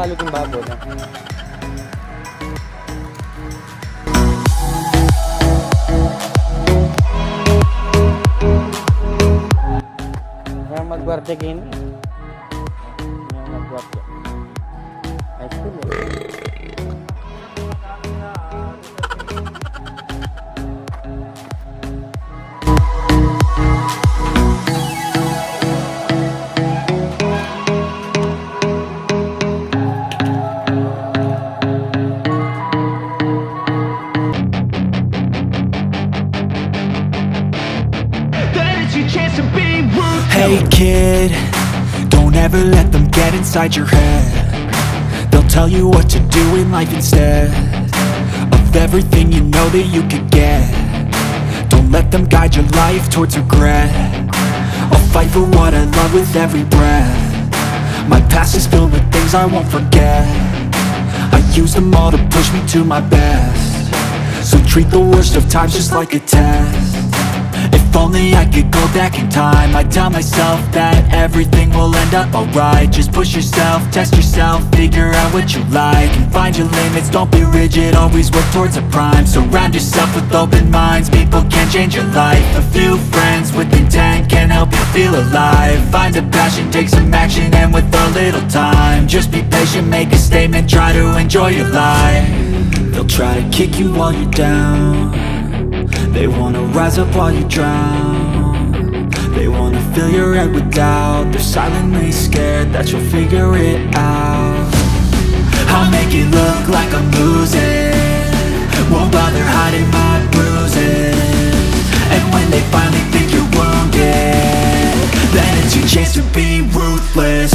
balot yung baboy na. Yang magwarte gini. Yang magwarte. High school eh. Hey kid, don't ever let them get inside your head. They'll tell you what to do in life instead of everything you know that you could get. Don't let them guide your life towards regret. I'll fight for what I love with every breath. My past is filled with things I won't forget. I use them all to push me to my best. So treat the worst of times just like a test. If only I could go back in time, I'd tell myself that everything will end up alright. Just push yourself, test yourself, figure out what you like, and find your limits, don't be rigid, always work towards a prime. Surround yourself with open minds, people can change your life. A few friends with intent can help you feel alive. Find a passion, take some action, and with a little time, just be patient, make a statement, try to enjoy your life. They'll try to kick you while you're down. They wanna rise up while you drown. They wanna fill your head with doubt. They're silently scared that you'll figure it out. I'll make it look like I'm losing, won't bother hiding my bruises. And when they finally think you're wounded, then it's your chance to be ruthless.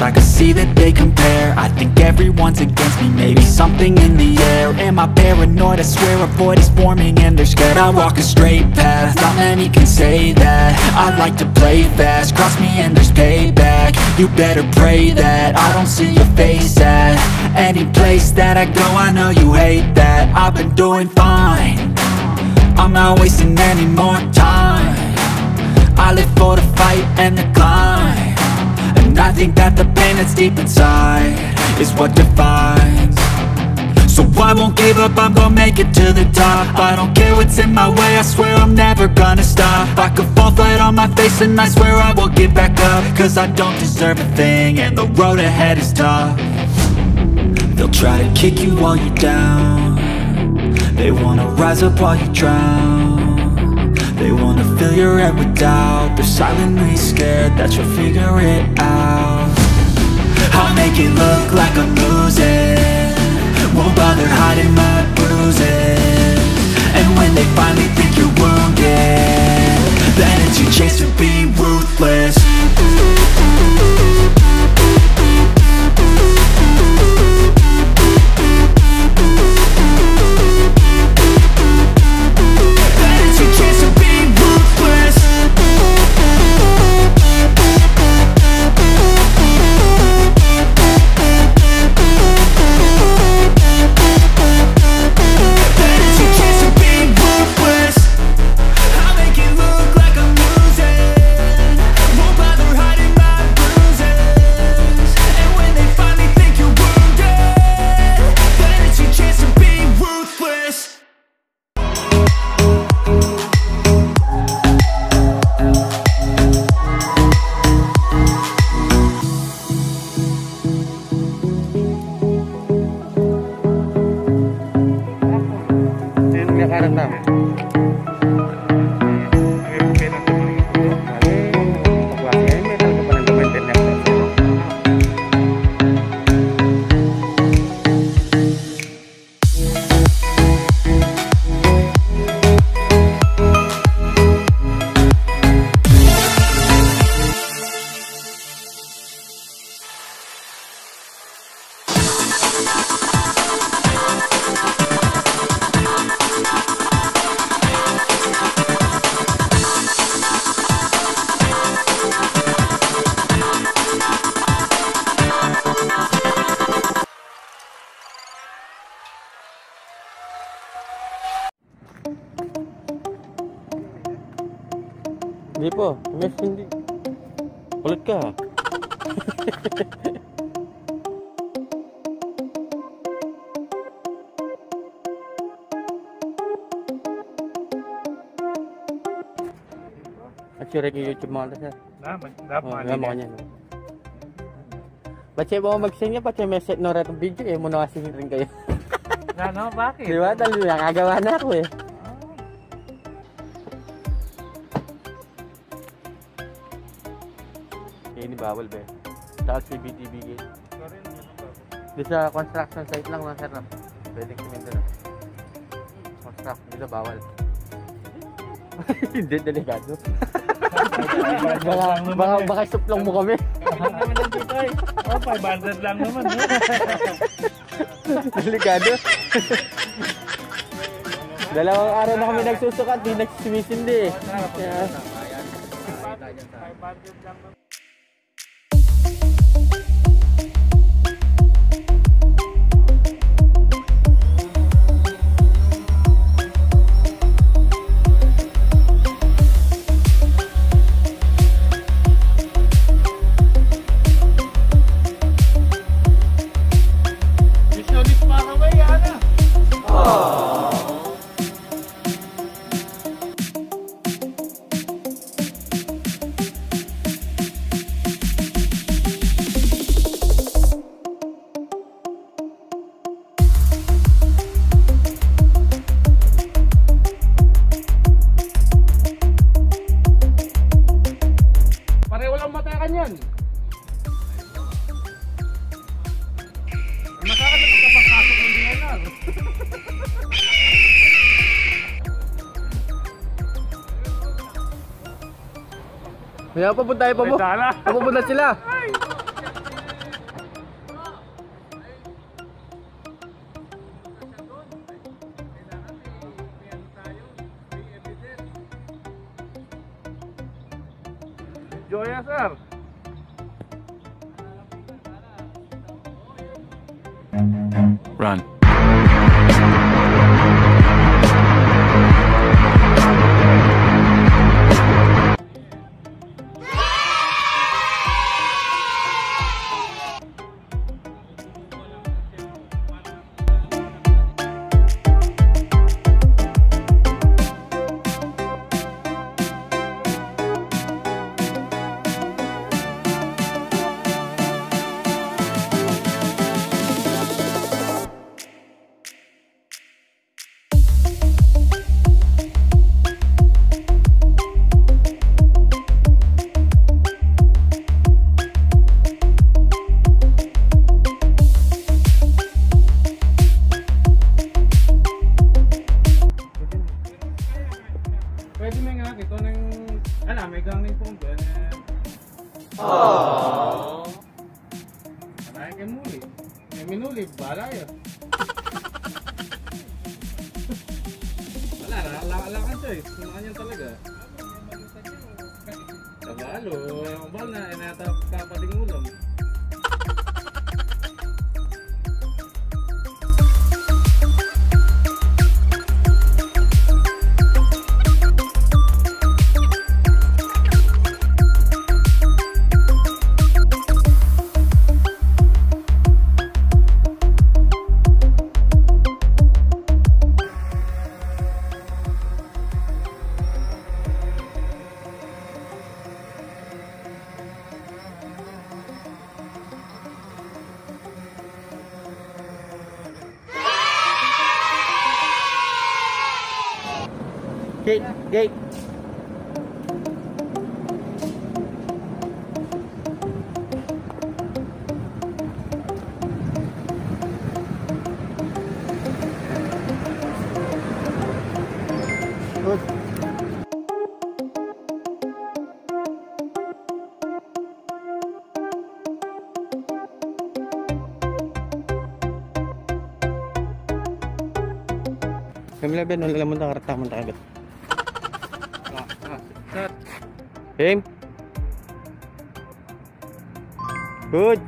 I can see that they compare. I think everyone's against me, maybe something in the air. Am I paranoid? I swear a void is forming and they're scared. I walk a straight path, not many can say that. I like to play fast, cross me and there's payback. You better pray that I don't see your face at any place that I go. I know you hate that. I've been doing fine, I'm not wasting any more time. I live for the fight and the climb, and I think that the pain that's deep inside is what defines. So I won't give up, I'm gonna make it to the top. I don't care what's in my way, I swear I'm never gonna stop. I could fall flat on my face and I swear I will get back up, cause I don't deserve a thing and the road ahead is tough. They'll try to kick you while you're down. They wanna rise up while you drown. They wanna fill your head with doubt. They're silently scared that you'll figure it out. I'll make it look like I'm losing, won't bother hiding my bruises. And when they finally think you're wounded, then it's your chance to be ruthless. Won't Hindi po. Yes, hindi. Ulit ka. At sure yung YouTube mo ito, sir. Dapat niya. Ba't siya ba mag-sing niya? Ba't siya may set no retong video? Eh, muna kasing rin kayo. Ano? Bakit? Di ba? Dahil nakagawa na ako eh. Ini bawal ba eh. Saka CBTV gate. Di sa construction site lang na sir na. Pwedeng simento na. Construct. Dito bawal. Hindi, delikado. baka suplong mo kami. Ano naman lang dito eh. Oh, 500 lang naman. Delikado. Dalawang araw na kami nagsusukat, di nagsimisindi eh. Yeah. 500 lang naman. Kaya papunta tayo pa mo. Papunta sila. Joya, sir. Run. Pwede may nga ito ng may gangling pong doon. Marami kay muli. May minuli, bala yun. Wala, alakan siya eh. Sumakan yan talaga. Kabalo, ang bal na, kapating ulam. Gate. Good. Kami labi, nung mo na karata mo na agad. Aim. Good.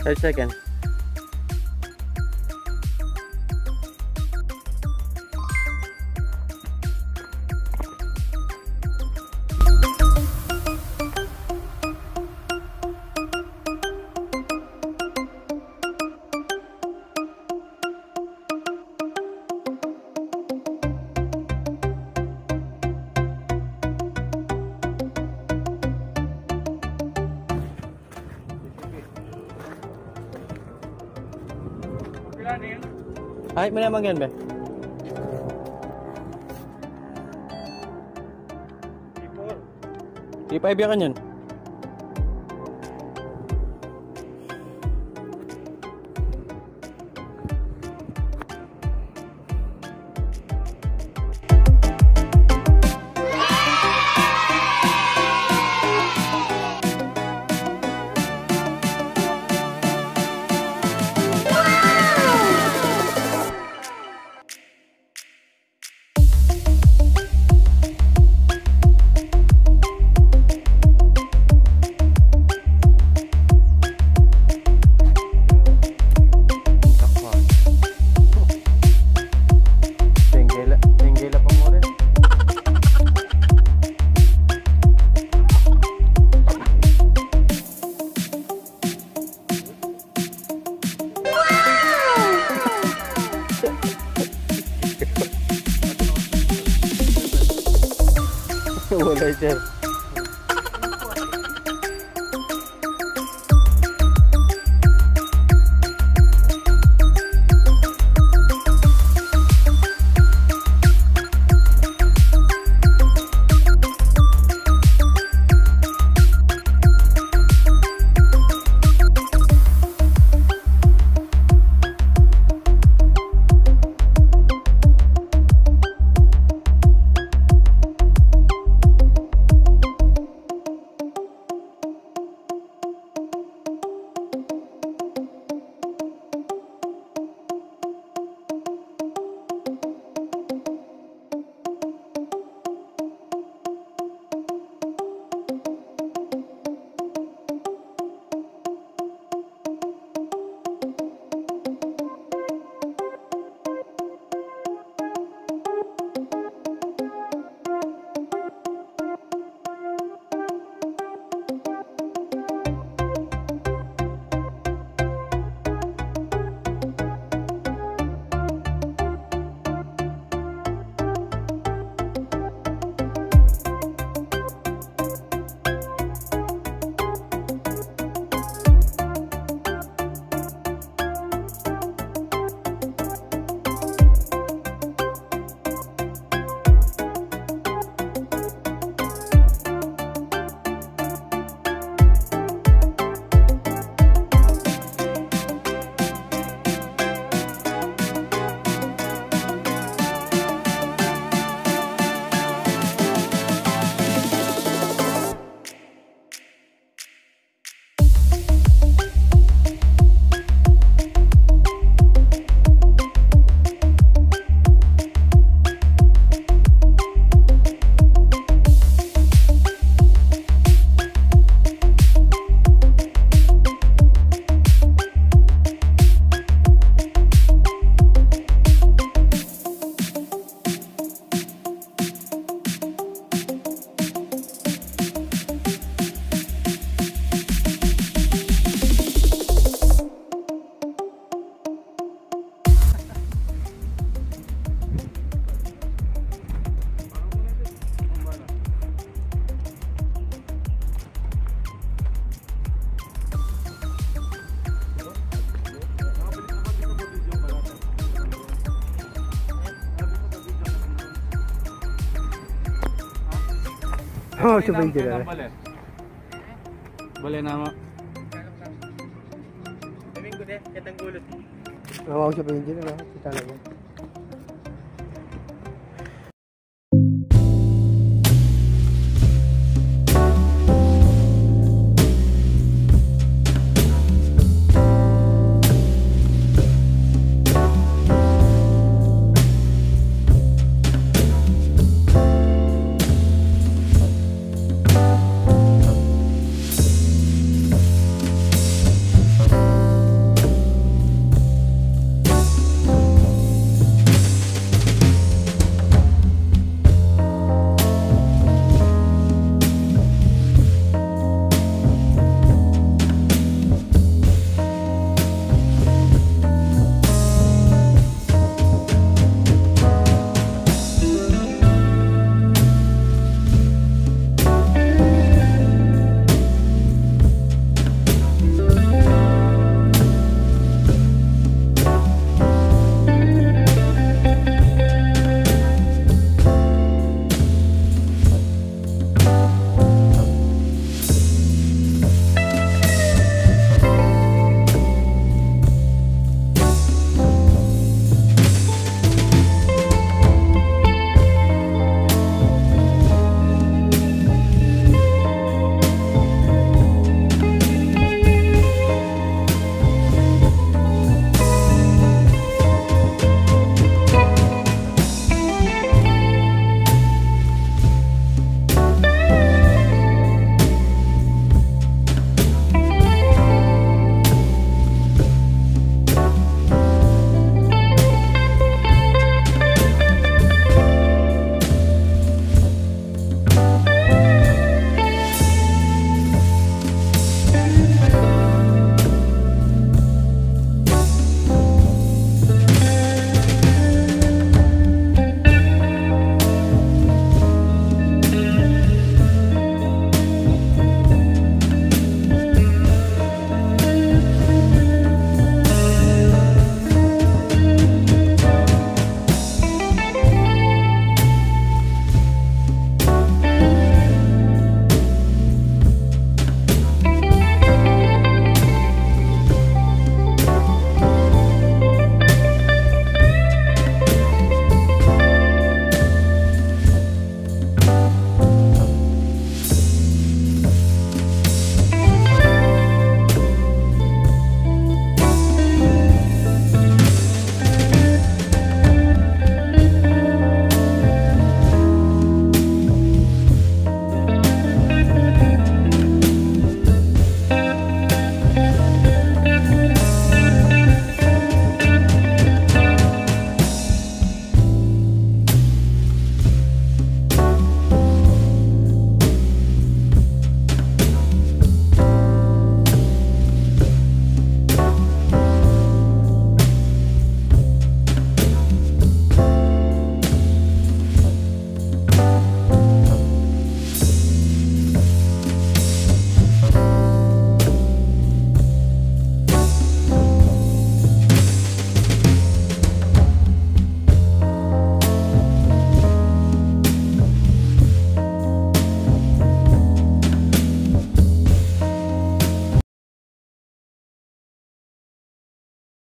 5 seconds. Ay, mana naman yan, be? T4. T5 yan yan. Wala sir. Oh, siya ba yung dila? Bale nama. Kaming ko deh, katang gulot. Oo, siya ba yung dila? Kita lang yan.